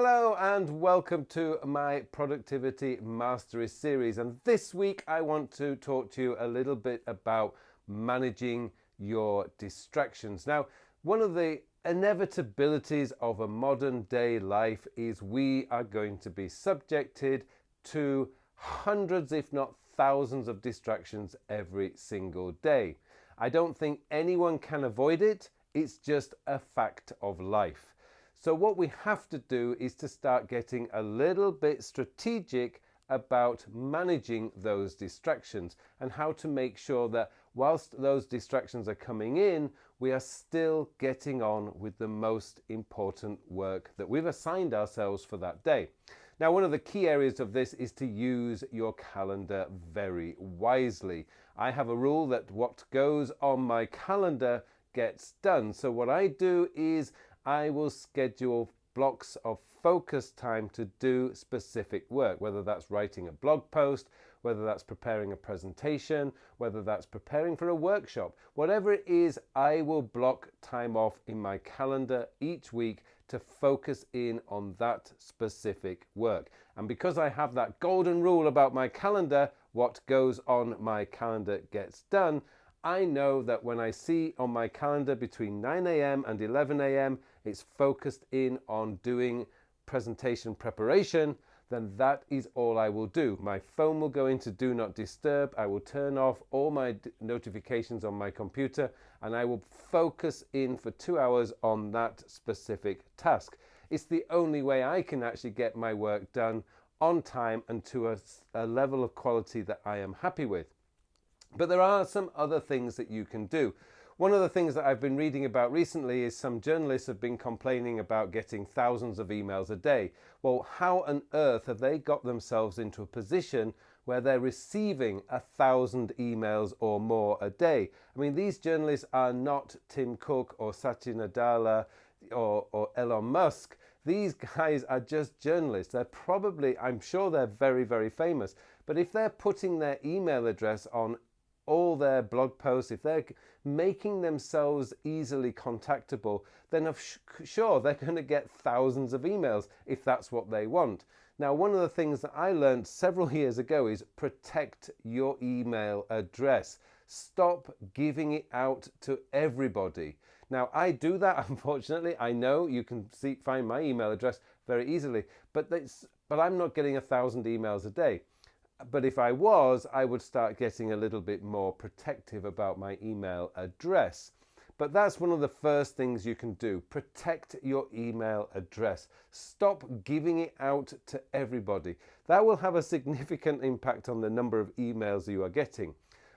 Hello and welcome to my Productivity Mastery series, and this week I want to talk to you a little bit about managing your distractions. Now, one of the inevitabilities of a modern day life is we are going to be subjected to hundreds if not thousands of distractions every single day. I don't think anyone can avoid it. It's just a fact of life. So what we have to do is to start getting a little bit strategic about managing those distractions and how to make sure that whilst those distractions are coming in, we are still getting on with the most important work that we've assigned ourselves for that day. Now, one of the key areas of this is to use your calendar very wisely. I have a rule that what goes on my calendar gets done. So what I do is I will schedule blocks of focus time to do specific work, whether that's writing a blog post, whether that's preparing a presentation, whether that's preparing for a workshop. Whatever it is, I will block time off in my calendar each week to focus in on that specific work. And because I have that golden rule about my calendar, what goes on my calendar gets done, I know that when I see on my calendar between 9 a.m. and 11 a.m. it's focused in on doing presentation preparation, then that is all I will do. My phone will go into do not disturb. I will turn off all my notifications on my computer and I will focus in for 2 hours on that specific task. It's the only way I can actually get my work done on time and to a level of quality that I am happy with. But there are some other things that you can do. One of the things that I've been reading about recently is some journalists have been complaining about getting thousands of emails a day. Well, how on earth have they got themselves into a position where they're receiving 1,000 emails or more a day? I mean, these journalists are not Tim Cook or Satya Nadella or Elon Musk. These guys are just journalists. They're probably, I'm sure they're very, very famous. But if they're putting their email address on all their blog posts, if they're making themselves easily contactable, then I'm sure they're going to get thousands of emails if that's what they want. Now, one of the things that I learned several years ago is protect your email address. Stop giving it out to everybody. Now, I do that, unfortunately. I know you can find my email address very easily, but I'm not getting 1,000 emails a day. But if I was, I would start getting a little bit more protective about my email address. But that's one of the first things you can do. Protect your email address. Stop giving it out to everybody. That will have a significant impact on the number of emails you are getting.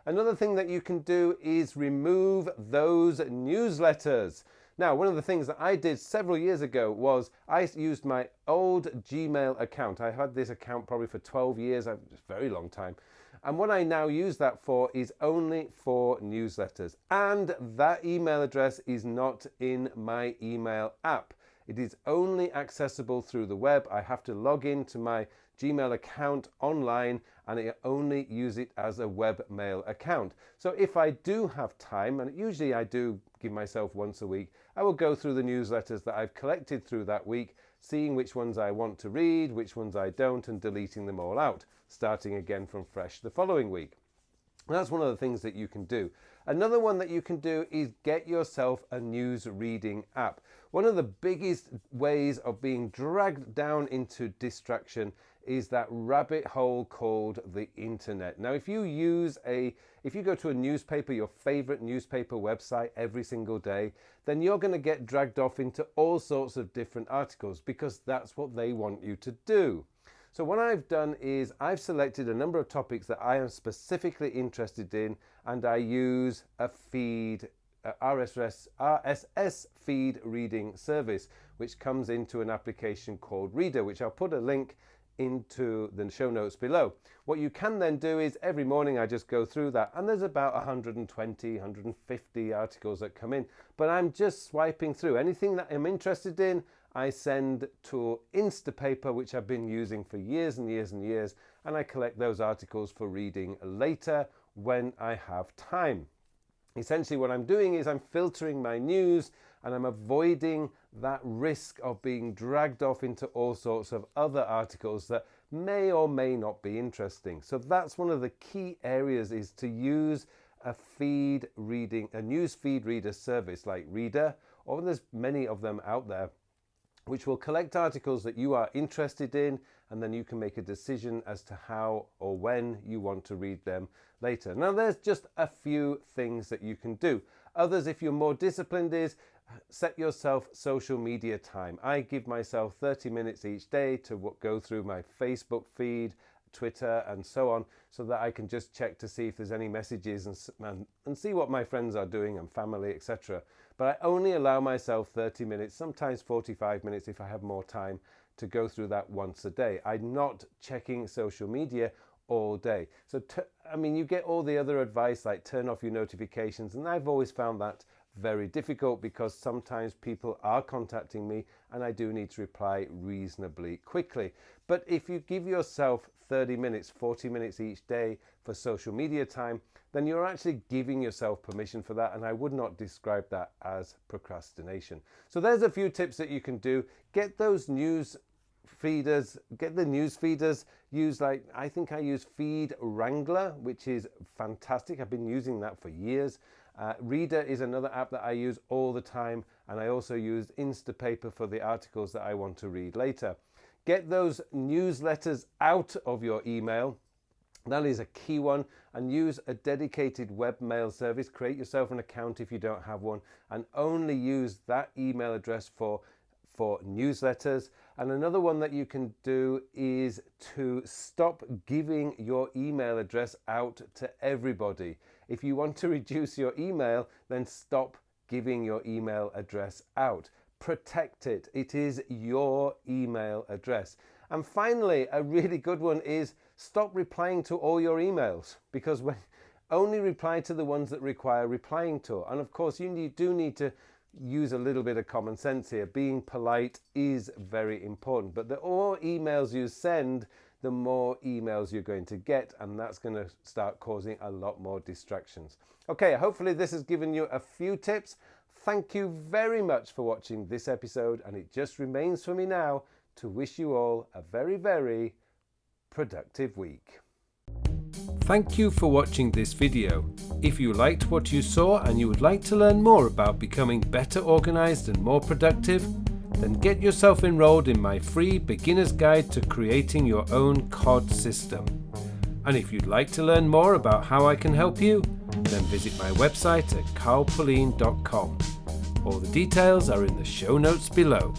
Another thing that you can do is remove those newsletters. Now, one of the things that I did several years ago was I used my old Gmail account. I had this account probably for 12 years, a very long time. And what I now use that for is only for newsletters. And that email address is not in my email app. It is only accessible through the web. I have to log into my Gmail account online and I only use it as a webmail account. So if I do have time, and usually I do give myself once a week, I will go through the newsletters that I've collected through that week, seeing which ones I want to read, which ones I don't, and deleting them all out, starting again from fresh the following week. And that's one of the things that you can do. Another one that you can do is get yourself a news reading app. One of the biggest ways of being dragged down into distraction is that rabbit hole called the internet. Now, if you go to a newspaper, your favorite newspaper website every single day, then you're going to get dragged off into all sorts of different articles because that's what they want you to do. So what I've done is I've selected a number of topics that I am specifically interested in, and I use a feed, RSS feed reading service, which comes into an application called Reader, which I'll put a link into the show notes below. What you can then do is every morning I just go through that, and there's about 120, 150 articles that come in, but I'm just swiping through. Anything that I'm interested in, I send to Instapaper, which I've been using for years and years and years, and I collect those articles for reading later when I have time. Essentially what I'm doing is I'm filtering my news and I'm avoiding that risk of being dragged off into all sorts of other articles that may or may not be interesting. So that's one of the key areas, is to use a news feed reader service like Reader, or there's many of them out there, which will collect articles that you are interested in, and then you can make a decision as to how or when you want to read them later. Now, there's just a few things that you can do. Others, if you're more disciplined, is set yourself social media time. I give myself 30 minutes each day to go through my Facebook feed, Twitter and so on, so that I can just check to see if there's any messages and see what my friends are doing and family, etc. But I only allow myself 30 minutes, sometimes 45 minutes if I have more time, to go through that once a day. I'm not checking social media all day. So, you get all the other advice like turn off your notifications, and I've always found that very difficult because sometimes people are contacting me and I do need to reply reasonably quickly. But if you give yourself 30 minutes, 40 minutes each day for social media time, then you're actually giving yourself permission for that, and I would not describe that as procrastination. So there's a few tips that you can do. Get those news feeders, I think I use Feed Wrangler, which is fantastic. I've been using that for years. Reader is another app that I use all the time, and I also use Instapaper for the articles that I want to read later. Get those newsletters out of your email. That is a key one, and use a dedicated webmail service. Create yourself an account if you don't have one, and only use that email address for newsletters. And another one that you can do is to stop giving your email address out to everybody. If you want to reduce your email, then stop giving your email address out. Protect it. It is your email address. And finally, a really good one is stop replying to all your emails, because only reply to the ones that require replying to. And of course, you do need to use a little bit of common sense here. Being polite is very important, but the more emails you send, the more emails you're going to get, and that's going to start causing a lot more distractions. Okay, hopefully this has given you a few tips. Thank you very much for watching this episode, and it just remains for me now to wish you all a very, very productive week. Thank you for watching this video. If you liked what you saw and you would like to learn more about becoming better organized and more productive, then get yourself enrolled in my free beginner's guide to creating your own COD system. And if you'd like to learn more about how I can help you, then visit my website at carlpullein.com. All the details are in the show notes below.